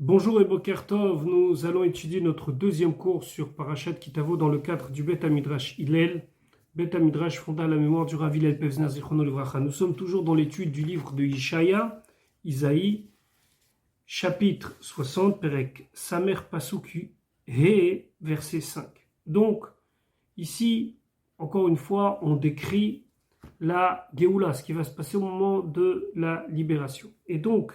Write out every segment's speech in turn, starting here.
Bonjour et Boker Tov, nous allons étudier notre deuxième cours sur Parashat Kitavo dans le cadre du Bet HaMidrash Hillel. Bet HaMidrash fonda à la mémoire du Rav Hillel Pevzner Zichrono Livracha. Nous sommes toujours dans l'étude du livre de Yeshaya, Isaïe, chapitre 60, Perek Samer Pasuk He, verset 5. Donc, ici, encore une fois, on décrit la Géoula, ce qui va se passer au moment de la libération. Et donc,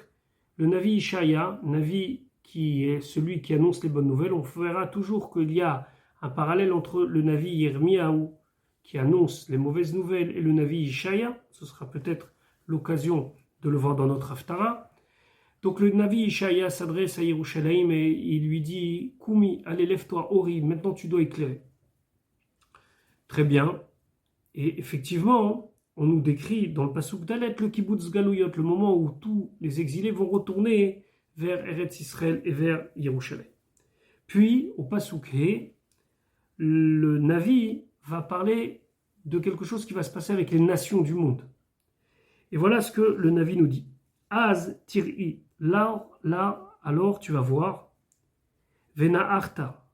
le Navi Ishaya, Navi qui est celui qui annonce les bonnes nouvelles, on verra toujours qu'il y a un parallèle entre le Navi Yirmiyahu qui annonce les mauvaises nouvelles et le Navi Ishaya. Ce sera peut-être l'occasion de le voir dans notre Haftara. Donc le Navi Ishaya s'adresse à Yerushalayim et il lui dit « Koumi, allez lève-toi, Ori, maintenant tu dois éclairer. » Très bien. Et effectivement, on nous décrit dans le Pasuk Dalet le Kibbutz Galouyot, le moment où tous les exilés vont retourner vers Eretz Israël et vers Yerushalayim. Puis, au Pasuk He, le Navi va parler de quelque chose qui va se passer avec les nations du monde. Et voilà ce que le Navi nous dit. Az tir'i, là, alors tu vas voir, Vena arta,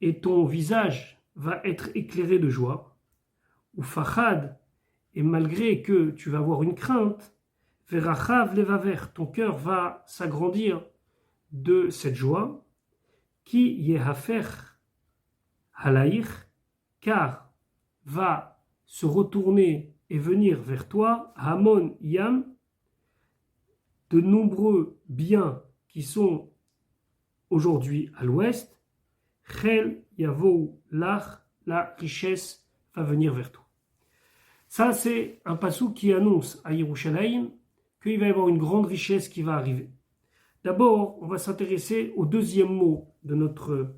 et ton visage va être éclairé de joie, ou fachad, et malgré que tu vas avoir une crainte, Verachav levaver, ton cœur va s'agrandir de cette joie, qui yehafer halaïr, car va se retourner et venir vers toi, Hamon Yam, de nombreux biens qui sont aujourd'hui à l'ouest, Chel Yavou Lach, la richesse va venir vers toi. Ça, c'est un passouk qui annonce à Yerushalayim qu'il va y avoir une grande richesse qui va arriver. D'abord, on va s'intéresser au deuxième mot de notre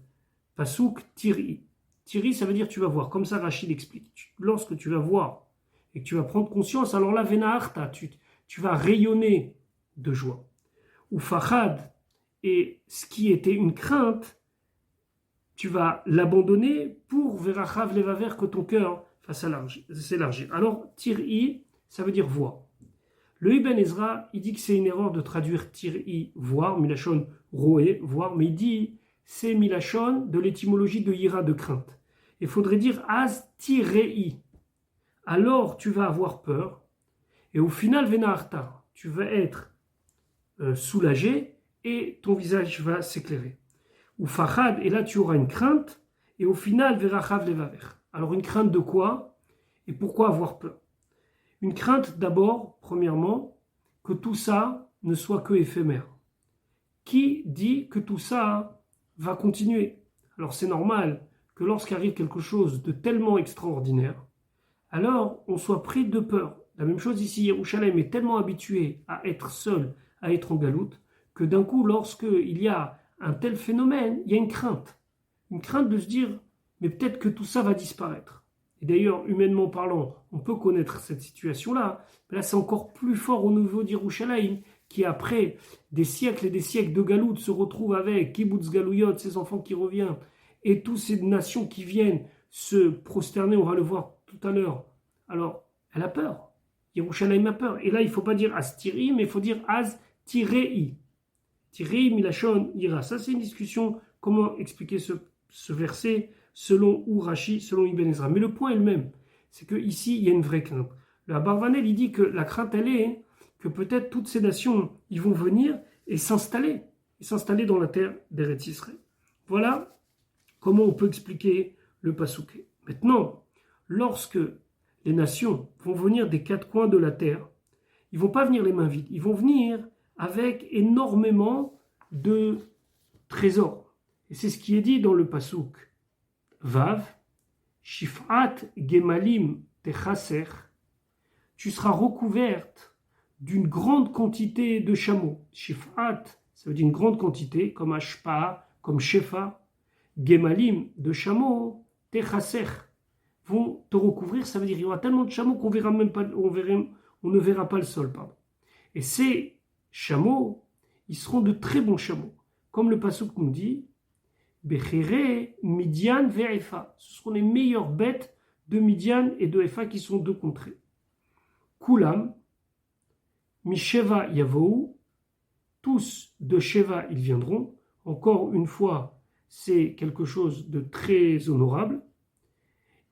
passouk, Tiri. Tiri, ça veut dire tu vas voir. Comme ça, Rachid explique. Lorsque tu vas voir et que tu vas prendre conscience, alors là, Venaharta, tu vas rayonner de joie. Ou Fachad, et ce qui était une crainte, tu vas l'abandonner pour Verachav Levaver, que ton cœur fasse s'élargir. Alors, Tir'i, ça veut dire voir. Le Ibn Ezra, il dit que c'est une erreur de traduire Tir'i, voir, Milachon roé, voir, mais il dit c'est Milachon de l'étymologie de Yira, de crainte. Il faudrait dire Az Tirei. Alors tu vas avoir peur, et au final, Venaharta, tu vas être soulagé, et ton visage va s'éclairer. Ou Fachad, et là tu auras une crainte, et au final, Verachav Levaver. Alors une crainte de quoi? Et pourquoi avoir peur? Une crainte d'abord, premièrement, que tout ça ne soit que éphémère. Qui dit que tout ça va continuer? Alors c'est normal que lorsqu'arrive quelque chose de tellement extraordinaire, alors on soit pris de peur. La même chose ici, Yerushalayim est tellement habitué à être seul, à être en galoute, que d'un coup, lorsqu'il y a un tel phénomène, il y a une crainte. Une crainte de se dire, mais peut-être que tout ça va disparaître. Et d'ailleurs, humainement parlant, on peut connaître cette situation-là. Mais là, c'est encore plus fort au niveau d'Yerushalayim, qui après des siècles et des siècles de galoute se retrouve avec Kibbutz Galouyot, ses enfants qui reviennent, et toutes ces nations qui viennent se prosterner, on va le voir tout à l'heure. Alors, elle a peur. Yerushalayim a peur. Et là, il ne faut pas dire Az Tiri, mais il faut dire Az Tirei. Tirei Milachon Ira. Ça, c'est une discussion. Comment expliquer ce verset selon Rashi, selon Ibn Ezra. Mais le point est le même. C'est qu'ici, il y a une vraie crainte. Le Abarvanel, il dit que la crainte, elle est que peut-être toutes ces nations, ils vont venir et s'installer dans la terre d'Eretz Israël. Voilà comment on peut expliquer le Pasuk. Maintenant, lorsque les nations vont venir des quatre coins de la terre, ils ne vont pas venir les mains vides, ils vont venir avec énormément de trésors. Et c'est ce qui est dit dans le Pasuk. Vav, Shif'at Gemalim Techaser, tu seras recouverte d'une grande quantité de chameaux. Shif'at, ça veut dire une grande quantité, comme Ashpa, comme Shefa. Gemalim, de chameaux, Techaser, vont te recouvrir, ça veut dire qu'il y aura tellement de chameaux qu'on verra même pas, on ne verra pas le sol. Pardon. Et ces chameaux, ils seront de très bons chameaux. Comme le Pasuk nous dit, Bechere, Midian, Ve'efa. Ce seront les meilleures bêtes de Midian et de Efa qui sont deux contrées. Kulam, Misheva Yavou, tous de Sheva, ils viendront. Encore une fois, c'est quelque chose de très honorable.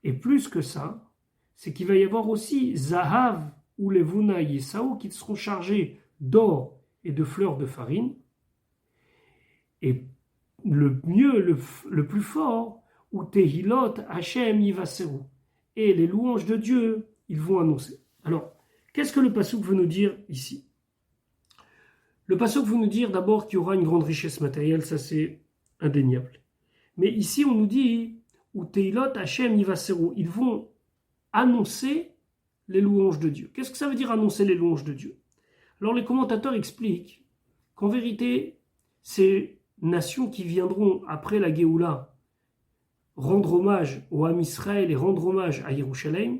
Et plus que ça, c'est qu'il va y avoir aussi Zahav ou les Vuna Yesao qui seront chargés d'or et de fleurs de farine. Et le mieux, le plus fort, ou Tehilot Hashem Yivaseru. Et les louanges de Dieu, ils vont annoncer. Alors, qu'est-ce que le passouk veut nous dire ici? Le passouk veut nous dire d'abord qu'il y aura une grande richesse matérielle, ça c'est indéniable. Mais ici, on nous dit, ou Tehilot Hashem Yivaseru, ils vont annoncer les louanges de Dieu. Qu'est-ce que ça veut dire annoncer les louanges de Dieu? Alors les commentateurs expliquent qu'en vérité, ces nations qui viendront après la Géoula rendre hommage au Ham Israël et rendre hommage à Yerushalayim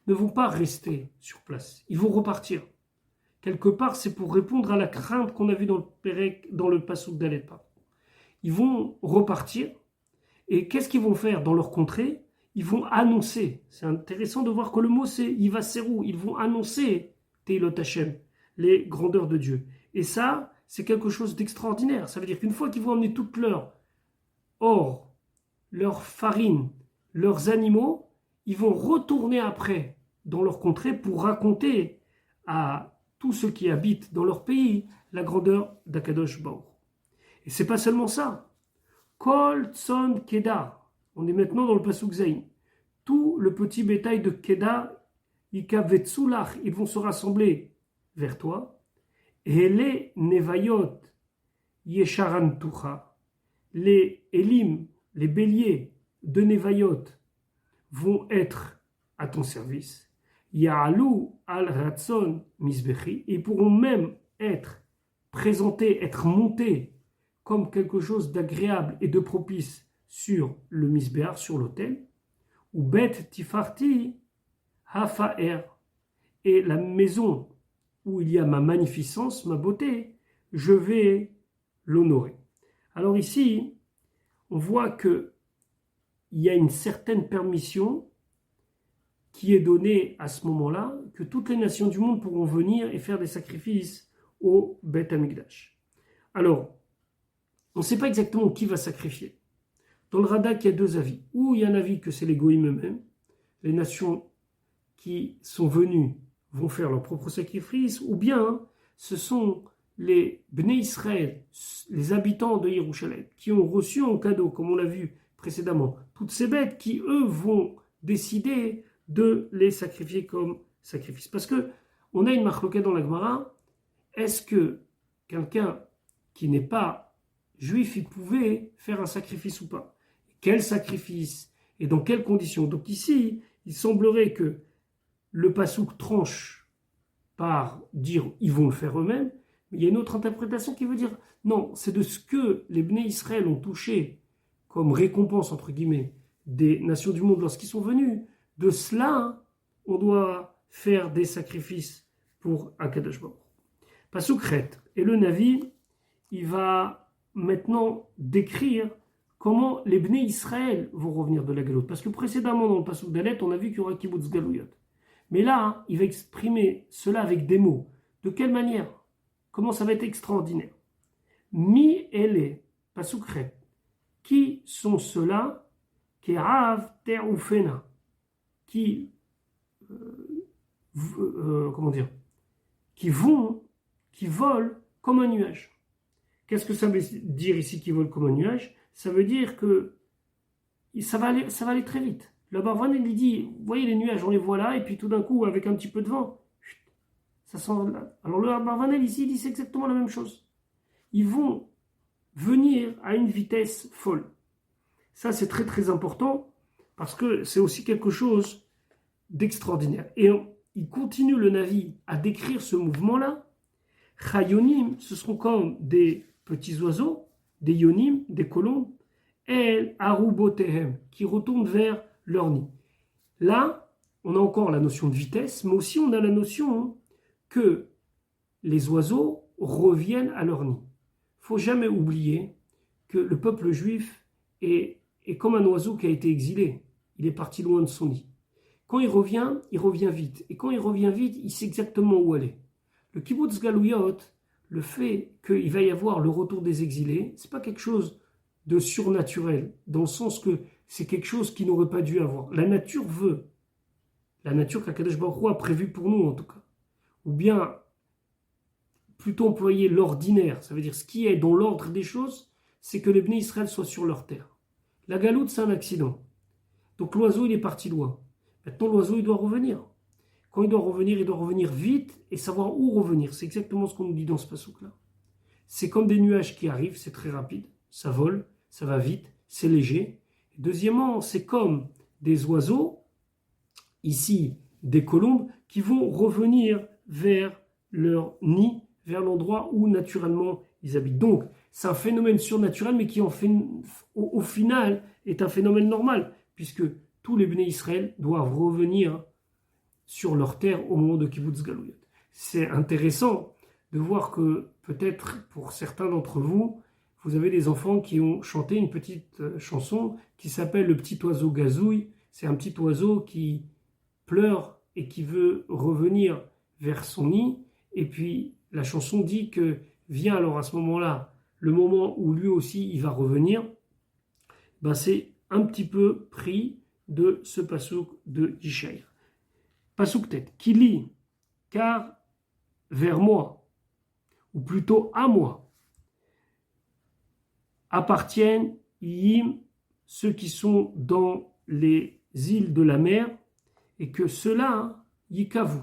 ne vont pas rester sur place. Ils vont repartir. Quelque part, c'est pour répondre à la crainte qu'on a vue dans le passouk d'Aleppa. Ils vont repartir. Et qu'est-ce qu'ils vont faire dans leur contrée? Ils vont annoncer. C'est intéressant de voir que le mot c'est Yivaseru. Ils vont annoncer Teilot Hashem, les grandeurs de Dieu. Et ça, c'est quelque chose d'extraordinaire. Ça veut dire qu'une fois qu'ils vont emmener toute leur or, leur farine, leurs animaux, ils vont retourner après dans leur contrée pour raconter à tous ceux qui habitent dans leur pays la grandeur d'Akadosh Baruch. Et c'est pas seulement ça. Kol Tson Kedar. On est maintenant dans le pasuk Zayin. Tout le petit bétail de Kedar, Ikavetsulach, ils vont se rassembler vers toi. Et les Nevayot Yesharantucha, les Elim, les béliers de Nevayot vont être à ton service. Ya'alu al Ratson Misbechi, ils pourront même être présentés, être montés comme quelque chose d'agréable et de propice sur le misbéar, sur l'autel, ou bet tifarti hafaer, et la maison où il y a ma magnificence, ma beauté, je vais l'honorer. Alors ici, on voit que il y a une certaine permission qui est donnée à ce moment-là, que toutes les nations du monde pourront venir et faire des sacrifices au Beth Amikdash. Alors, on ne sait pas exactement qui va sacrifier. Dans le Radak, il y a deux avis. Ou il y a un avis que c'est les Goïm eux-mêmes, les nations qui sont venues vont faire leur propre sacrifice, ou bien ce sont les Bnei Israël, les habitants de Yerushalayim, qui ont reçu en cadeau, comme on l'a vu précédemment, toutes ces bêtes qui, eux, vont décider de les sacrifier comme sacrifice. Parce que on a une marloquette dans la Gemara, est-ce que quelqu'un qui n'est pas juif, il pouvait faire un sacrifice ou pas? Quel sacrifice? Et dans quelles conditions? Donc ici, il semblerait que le passouk tranche par dire ils vont le faire eux-mêmes, mais il y a une autre interprétation qui veut dire non, c'est de ce que les Bnei Israël ont touché comme récompense, entre guillemets, des nations du monde lorsqu'ils sont venus. De cela, on doit faire des sacrifices pour Akadosh Baruch. Passouk Chet. Et le Navi, il va maintenant décrire comment les Bnei Israël vont revenir de la galoute. Parce que précédemment, dans le passouk d'Alet, on a vu qu'il y aura Kibbutz Galouyot. Mais là, il va exprimer cela avec des mots. De quelle manière? Comment ça va être extraordinaire? Mi ele, passouk Chet. Qui sont ceux-là? Kerav teroufena. Qui qui volent comme un nuage. Qu'est-ce que ça veut dire ici qui volent comme un nuage? Ça veut dire que ça va aller très vite. Le Barvanel, il dit, vous voyez les nuages, on les voit là, et puis tout d'un coup, avec un petit peu de vent, ça s'en va. Alors le Barvanel ici, il dit c'est exactement la même chose. Ils vont venir à une vitesse folle. Ça, c'est très très important, parce que c'est aussi quelque chose d'extraordinaire. Et il continue le Navi à décrire ce mouvement-là. Chayonim, ce seront comme des petits oiseaux, des yonim, des colombes, el arubotehem, qui retournent vers leur nid. Là, on a encore la notion de vitesse, mais aussi on a la notion que les oiseaux reviennent à leur nid. Il ne faut jamais oublier que le peuple juif est comme un oiseau qui a été exilé. Il est parti loin de son nid. Quand il revient vite. Et quand il revient vite, il sait exactement où aller. Le kibbutz galouyot, le fait qu'il va y avoir le retour des exilés, ce n'est pas quelque chose de surnaturel, dans le sens que c'est quelque chose qui n'aurait pas dû avoir. La nature veut, la nature qu'Akadosh Baruch Hu a prévue pour nous en tout cas. Ou bien, plutôt employer l'ordinaire, ça veut dire ce qui est dans l'ordre des choses, c'est que les Bnei Israël soient sur leur terre. La galoute, c'est un accident. Donc l'oiseau, il est parti loin. Maintenant, l'oiseau, il doit revenir. Quand il doit revenir vite et savoir où revenir. C'est exactement ce qu'on nous dit dans ce passouk-là. C'est comme des nuages qui arrivent, c'est très rapide, ça vole, ça va vite, c'est léger. Deuxièmement, c'est comme des oiseaux, ici des colombes, qui vont revenir vers leur nid, vers l'endroit où naturellement ils habitent. Donc, c'est un phénomène surnaturel, mais qui au final est un phénomène normal, puisque tous les Bnei Israël doivent revenir sur leur terre au moment de Kibbutz Galouyot. C'est intéressant de voir que peut-être pour certains d'entre vous, vous avez des enfants qui ont chanté une petite chanson qui s'appelle Le petit oiseau gazouille. C'est un petit oiseau qui pleure et qui veut revenir vers son nid. Et puis la chanson dit que vient alors à ce moment-là, le moment où lui aussi il va revenir, ben c'est un petit peu pris de ce passouk de Yishaïa. Passouk tête, qui lit, car vers moi, ou plutôt à moi, appartiennent Yim, ceux qui sont dans les îles de la mer, et que ceux-là, Yikavu,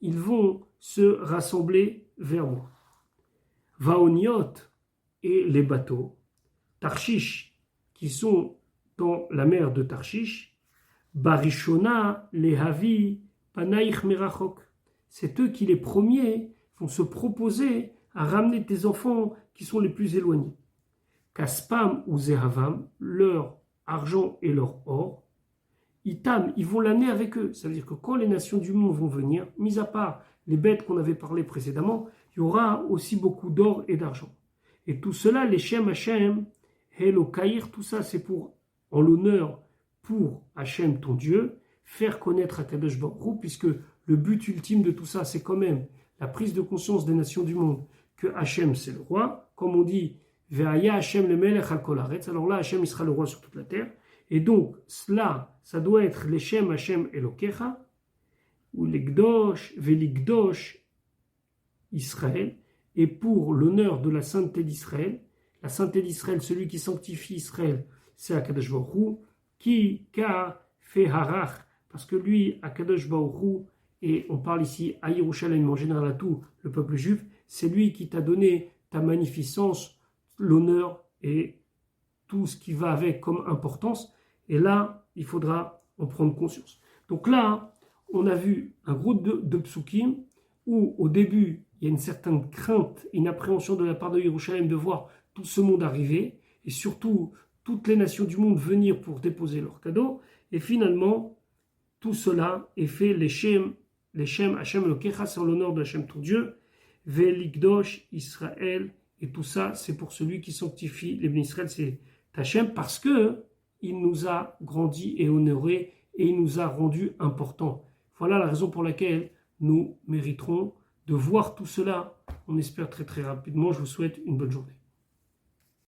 ils vont se rassembler vers moi. Vaoniot et les bateaux, Tarshish, qui sont dans la mer de Tarshish, Barishona, les Havi, Panaïch Merachok. C'est eux qui, les premiers, vont se proposer à ramener tes enfants qui sont les plus éloignés. Kaspam ou Zehavam, leur argent et leur or, Itam, ils vont l'amener avec eux. Ça veut dire que quand les nations du monde vont venir, mis à part les bêtes qu'on avait parlé précédemment, il y aura aussi beaucoup d'or et d'argent. Et tout cela, les Shem Hashem, Helo Kaïr, tout ça c'est en l'honneur pour Hashem ton Dieu, faire connaître Akadosh Baruch Hu, puisque le but ultime de tout ça, c'est quand même la prise de conscience des nations du monde que Hashem c'est le roi, comme on dit Ve'aya Hashem le Melech HaKol Haaretz, alors là Hashem il sera le roi sur toute la terre, et donc cela, ça doit être les Shem Hashem Elokecha, ou les Gdosh, Ve'ligdosh Israël, et pour l'honneur de la sainteté d'Israël, la sainteté d'Israël, celui qui sanctifie Israël, c'est Akadosh Baruch Hu, qui fait harach, parce que lui, Akadosh Baruch Hu, et on parle ici à Yerushalayim en général à tout le peuple juif, c'est lui qui t'a donné ta magnificence, l'honneur et tout ce qui va avec comme importance. Et là, il faudra en prendre conscience. Donc là, on a vu un groupe de psukim où au début, il y a une certaine crainte, une appréhension de la part de Yerushalayim de voir tout ce monde arriver et surtout toutes les nations du monde venir pour déposer leurs cadeaux. Et finalement, tout cela est fait les Shem Hashem Elokecha, c'est en l'honneur de Hashem ton Dieu, Ve'likdosh Israël, et tout ça c'est pour celui qui sanctifie les Bnei Israël, c'est Hashem, parce que il nous a grandi et honoré et il nous a rendu importants. Voilà la raison pour laquelle nous mériterons de voir tout cela. On espère très très rapidement. Je vous souhaite une bonne journée.